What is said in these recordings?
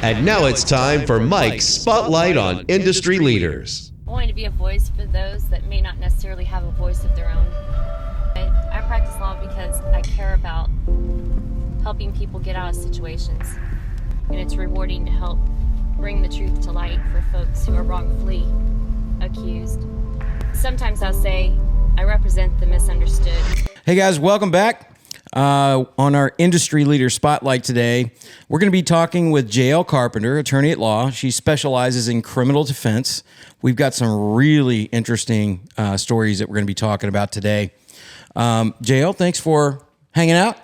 And now it's time for Mike's Spotlight on Industry Leaders. I wanted to be a voice for those that may not necessarily have a voice of their own. I practice law because I care about helping people get out of situations. And it's rewarding to help bring the truth to light for folks who are wrongfully accused. Sometimes I'll say, I represent the misunderstood. Hey guys, welcome back. On our Industry Leader Spotlight today, we're going to be talking with J.L. Carpenter, attorney at law. She specializes in criminal defense. We've got some really interesting stories that we're going to be talking about today. J.L., thanks for hanging out.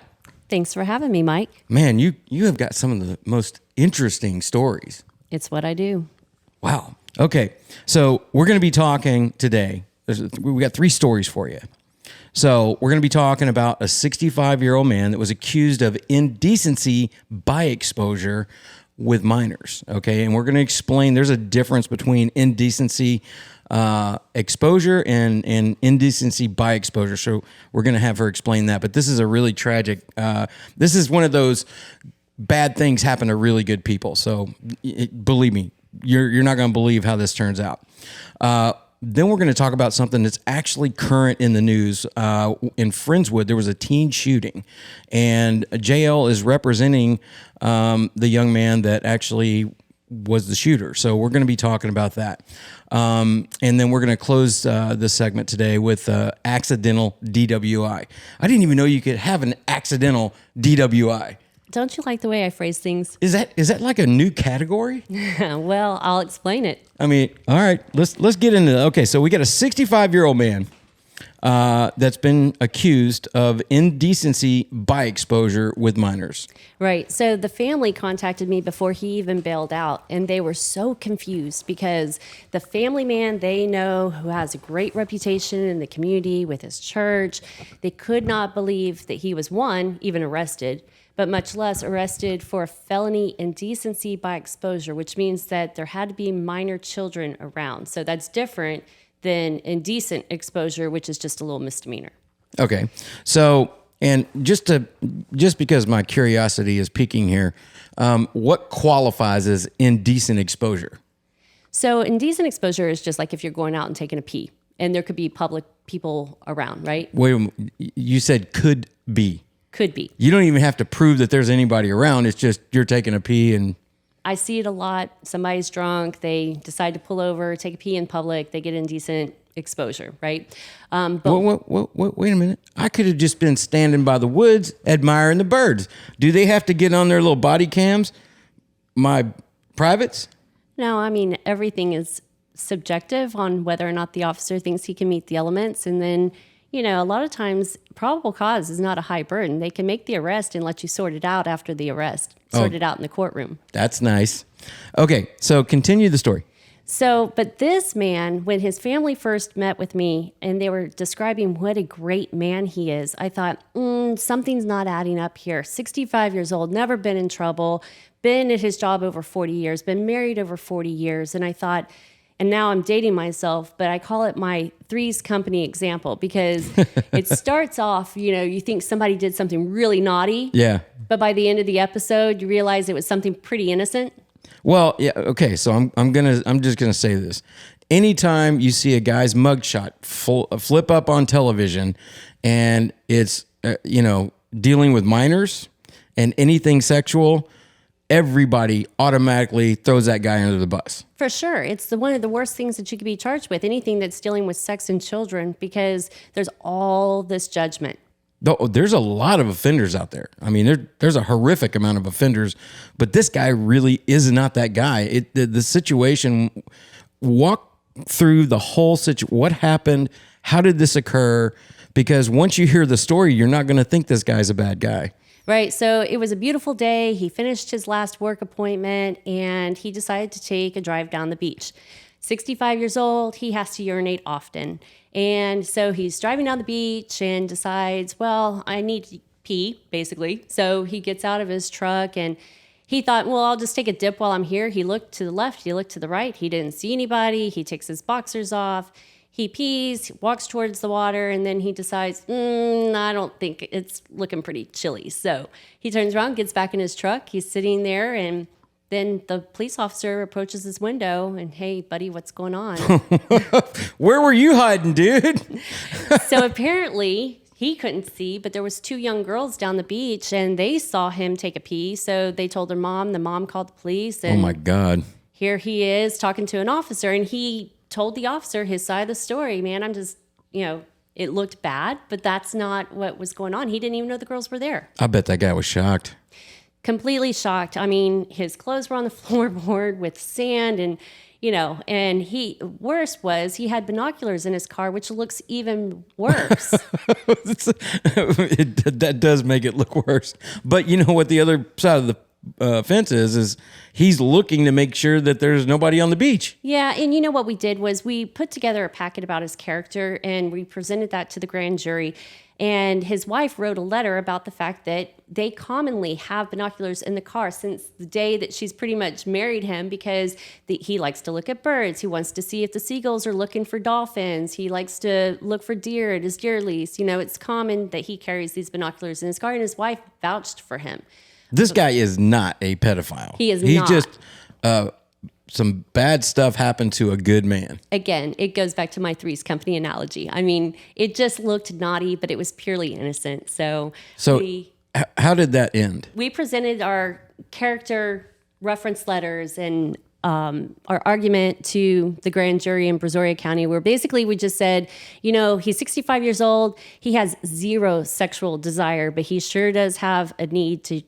Thanks for having me, Mike. Man, you have got some of the most interesting stories. It's what I do. Wow. Okay, so we're going to be talking today. We got three stories for you. So we're going to be talking about a 65-year-old man that was accused of indecency by exposure with minors, okay? And we're going to explain there's a difference between indecency exposure and indecency by exposure. So we're going to have her explain that. But this is a really tragic, this is one of those bad things happen to really good people. So believe me, you're not going to believe how this turns out. Then we're going to talk about something that's actually current in the news. In Friendswood, there was a teen shooting, and JL is representing the young man that actually was the shooter. So we're going to be talking about that. And then we're going to close this segment today with accidental DWI. I didn't even know you could have an accidental DWI. Don't you like the way I phrase things? Is that like a new category? Well, I'll explain it. I mean, all right, let's get into it. Okay, so we got a 65-year-old man that's been accused of indecency by exposure with minors. Right. So the family contacted me before he even bailed out, and they were so confused because the family man they know who has a great reputation in the community with his church, they could not believe that he was, one, even arrested, but much less arrested for felony indecency by exposure, which means that there had to be minor children around. So that's different than indecent exposure, which is just a little misdemeanor. Okay. So, and just because my curiosity is piquing here, what qualifies as indecent exposure? So indecent exposure is just like if you're going out and taking a pee, and there could be public people around, right? Wait, you said could be. Could be. You don't even have to prove that there's anybody around. It's just you're taking a pee and... I see it a lot. Somebody's drunk. They decide to pull over, take a pee in public. They get indecent exposure, right? But wait a minute. I could have just been standing by the woods admiring the birds. Do they have to get on their little body cams? My privates? No, I mean, everything is subjective on whether or not the officer thinks he can meet the elements. And then, you know, a lot of times probable cause is not a high burden. They can make the arrest and let you sort it out after the arrest, sort it out in the courtroom. That's nice. Okay, so continue the story. So, but this man, when his family first met with me and they were describing what a great man he is, I thought, something's not adding up here. 65 years old, never been in trouble, been at his job over 40 years, been married over 40 years. And I thought, and now I'm dating myself, but I call it my Three's Company example because it starts off, you know, you think somebody did something really naughty. Yeah. But by the end of the episode, you realize it was something pretty innocent. Well, yeah, okay, so I'm just gonna say this. Anytime you see a guy's mugshot flip up on television and it's, dealing with minors and anything sexual, everybody automatically throws that guy under the bus. For sure. It's one of the worst things that you could be charged with, anything that's dealing with sex and children, because there's all this judgment. There's a lot of offenders out there. I mean, there's a horrific amount of offenders, but this guy really is not that guy. The situation, walk through the whole situation. What happened? How did this occur? Because once you hear the story, you're not going to think this guy's a bad guy. Right. So it was a beautiful day. He finished his last work appointment and he decided to take a drive down the beach. 65 years old, he has to urinate often. And so he's driving down the beach and decides, well, I need to pee, basically. So he gets out of his truck and he thought, well, I'll just take a dip while I'm here. He looked to the left, he looked to the right. He didn't see anybody. He takes his boxers off. He pees, walks towards the water, and then he decides, I don't think it's looking pretty chilly. So he turns around, gets back in his truck. He's sitting there, and then the police officer approaches his window and, hey, buddy, what's going on? Where were you hiding, dude? So apparently he couldn't see, but there was 2 young girls down the beach and they saw him take a pee. So they told their mom. The mom called the police. And Oh my God. here he is talking to an officer, and he told the officer his side of the story. Man, I'm just, it looked bad, but that's not what was going on. He didn't even know the girls were there. I bet that guy was shocked. Completely shocked. I mean, his clothes were on the floorboard with sand, and worst was he had binoculars in his car, which looks even worse. That does make it look worse. But you know what the other side of the fence is he's looking to make sure that there's nobody on the beach. Yeah, and you know what we did was we put together a packet about his character, and we presented that to the grand jury. And his wife wrote a letter about the fact that they commonly have binoculars in the car since the day that she's pretty much married him, because he likes to look at birds. He wants to see if the seagulls are looking for dolphins. He likes to look for deer at his deer lease. It's common that he carries these binoculars in his car, and his wife vouched for him. This guy is not a pedophile. He is He's not. just some bad stuff happened to a good man. Again, it goes back to my Three's Company analogy. I mean, it just looked naughty, but it was purely innocent. So how did that end? we presented our character reference letters and our argument to the grand jury in Brazoria County, where basically we just said, he's 65 years old. He has 0 sexual desire, but he sure does have a need to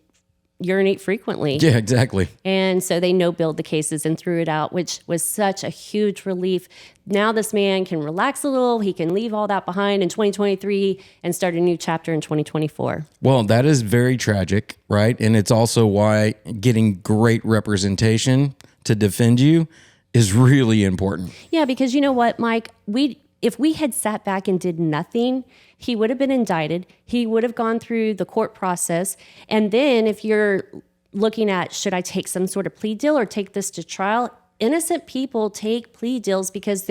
urinate frequently. Yeah, exactly. And so they no-billed the cases and threw it out, which was such a huge relief. Now this man can relax a little. He can leave all that behind in 2023 and start a new chapter in 2024. Well, that is very tragic, right? And it's also why getting great representation to defend you is really important. Yeah, because you know what, Mike? If we had sat back and did nothing, he would have been indicted. He would have gone through the court process. And then if you're looking at, should I take some sort of plea deal or take this to trial? Innocent people take plea deals because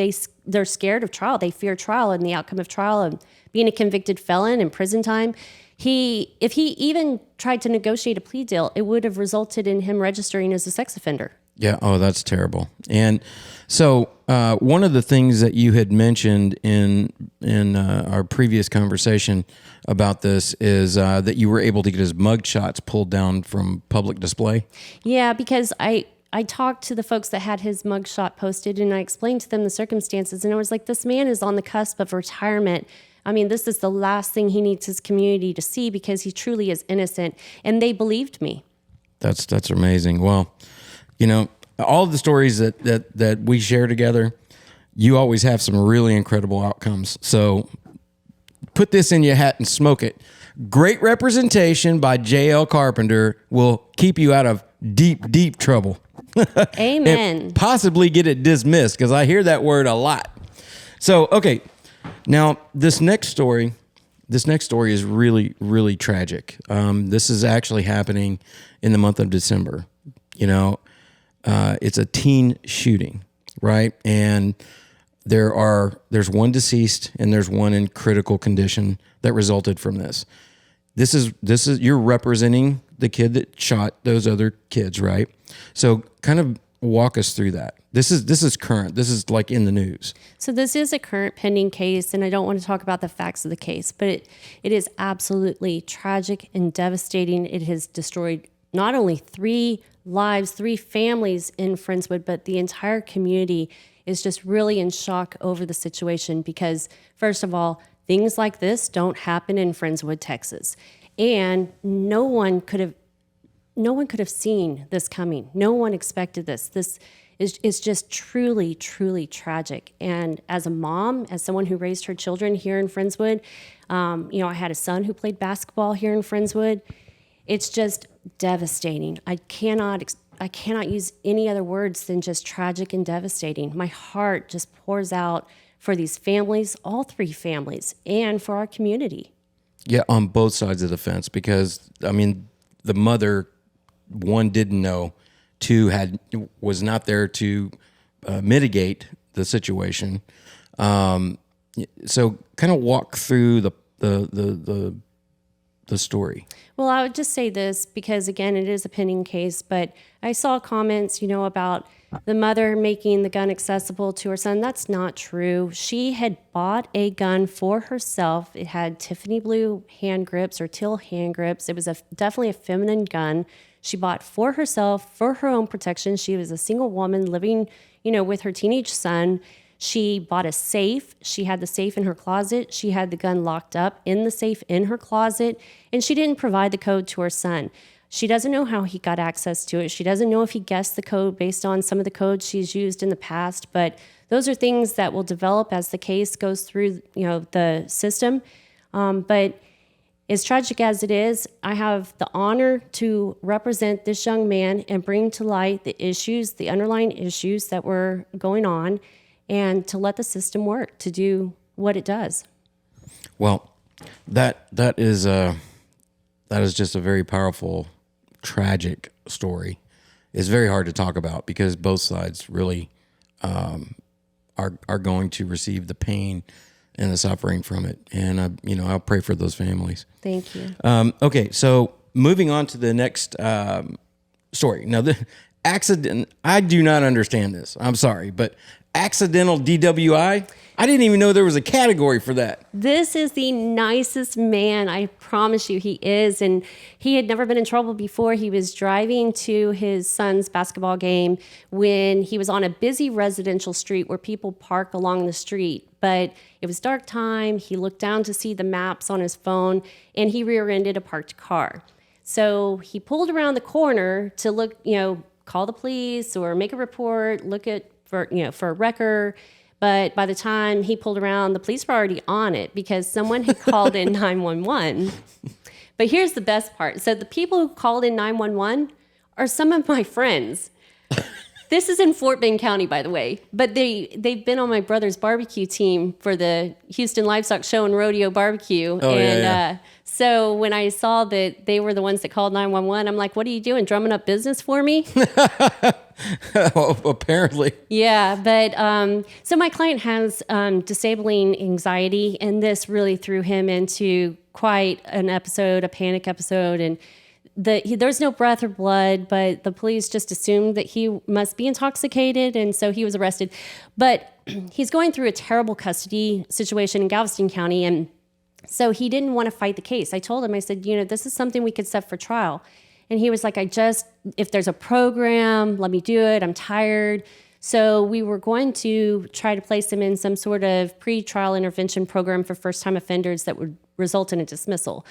they're scared of trial. They fear trial and the outcome of trial and being a convicted felon and prison time. If he even tried to negotiate a plea deal, it would have resulted in him registering as a sex offender. Yeah. Oh, that's terrible. And so one of the things that you had mentioned in our previous conversation about this is that you were able to get his mug shots pulled down from public display. Yeah, because I talked to the folks that had his mugshot posted, and I explained to them the circumstances, and I was like, this man is on the cusp of retirement. I mean, this is the last thing he needs his community to see because he truly is innocent, and they believed me. That's amazing. Well, all of the stories that we share together, you always have some really incredible outcomes. So put this in your hat and smoke it. Great representation by J.L. Carpenter will keep you out of deep, deep trouble. Amen. And possibly get it dismissed, because I hear that word a lot. So, okay. Now, this next story is really, really tragic. This is actually happening in the month of December. It's a teen shooting, right? And there's one deceased and there's one in critical condition that resulted from this. This is you're representing the kid that shot those other kids, right? So kind of walk us through that. This is current. This is like in the news. So this is a current pending case, and I don't want to talk about the facts of the case, but it is absolutely tragic and devastating. It has destroyed not only 3 lives, 3 families in Friendswood, but the entire community is just really in shock over the situation because, first of all, things like this don't happen in Friendswood, Texas. And no one could have seen this coming. No one expected this. This is just truly, truly tragic. And as a mom, as someone who raised her children here in Friendswood, I had a son who played basketball here in Friendswood. It's just devastating. I cannot use any other words than just tragic and devastating. My heart just pours out for these families, all 3 families, and for our community. Yeah, on both sides of the fence, because the mother, 1, didn't know, 2, was not there to mitigate the situation. So kind of walk through the the story. Well, I would just say this because, again, it is a pending case, but I saw comments, about the mother making the gun accessible to her son. That's not true. She had bought a gun for herself. It had Tiffany blue hand grips or teal hand grips. It was definitely a feminine gun. She bought for herself, for her own protection. She was a single woman living, with her teenage son. She bought a safe. She had the safe in her closet. She had the gun locked up in the safe in her closet, and she didn't provide the code to her son. She doesn't know how he got access to it. She doesn't know if he guessed the code based on some of the codes she's used in the past, but those are things that will develop as the case goes through, the system. But as tragic as it is, I have the honor to represent this young man and bring to light the underlying issues that were going on, and to let the system work to do what it does. Well, that is just a very powerful, tragic story. It's very hard to talk about because both sides really are going to receive the pain and the suffering from it. And I'll pray for those families. Thank you. Okay, so moving on to the next story. Now, the accident. I do not understand this. I'm sorry, but accidental DWI. I didn't even know there was a category for that. This is the nicest man, I promise you he is. And he had never been in trouble before. He was driving to his son's basketball game when he was on a busy residential street where people park along the street. But it was dark time. He looked down to see the maps on his phone, and he rear-ended a parked car. So he pulled around the corner to look, call the police or make a report, look at for a wrecker. But by the time he pulled around, the police were already on it because someone had called in 911. But here's the best part. So the people who called in 911 are some of my friends. This is in Fort Bend County, by the way. But they've been on my brother's barbecue team for the Houston Livestock Show and Rodeo Barbecue. Oh, yeah. So when I saw that they were the ones that called 911, I'm like, what are you doing, drumming up business for me? Oh, apparently. Yeah, but so my client has disabling anxiety, and this really threw him into quite an episode, a panic episode, and there's no breath or blood, but the police just assumed that he must be intoxicated, and so he was arrested. But he's going through a terrible custody situation in Galveston County, and so he didn't want to fight the case. I told him, I said, this is something we could set for trial. And he was like, if there's a program, let me do it. I'm tired. So we were going to try to place him in some sort of pre-trial intervention program for first-time offenders that would result in a dismissal.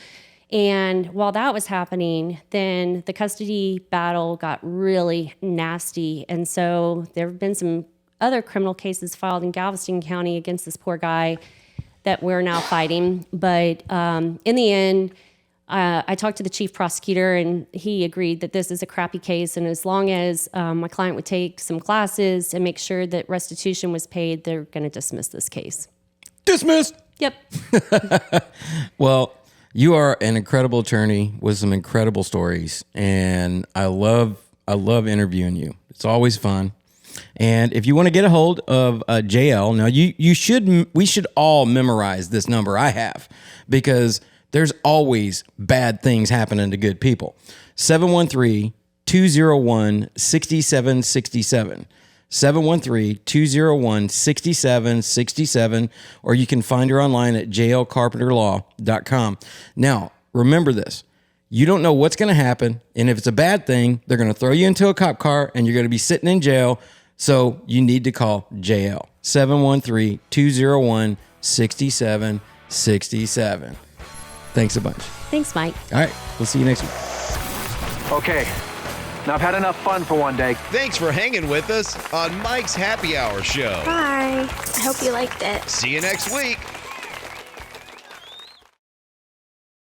And while that was happening, then the custody battle got really nasty. And so there have been some other criminal cases filed in Galveston County against this poor guy that we're now fighting. But in the end, I talked to the chief prosecutor, and he agreed that this is a crappy case. And as long as my client would take some classes and make sure that restitution was paid, they're going to dismiss this case. Dismissed. Yep. Well, you are an incredible attorney with some incredible stories, and I love interviewing you. It's always fun. And if you want to get a hold of JL, now we should all memorize this number I have, because there's always bad things happening to good people. 713-201-6767. 713-201-6767, or you can find her online at jlcarpenterlaw.com. Now, remember this. You don't know what's going to happen, and if it's a bad thing, they're going to throw you into a cop car, and you're going to be sitting in jail, so you need to call JL. 713-201-6767. Thanks a bunch. Thanks, Mike. All right, we'll see you next week. Okay, now I've had enough fun for one day. Thanks for hanging with us on Mike's Happy Hour Show. Bye. I hope you liked it. See you next week.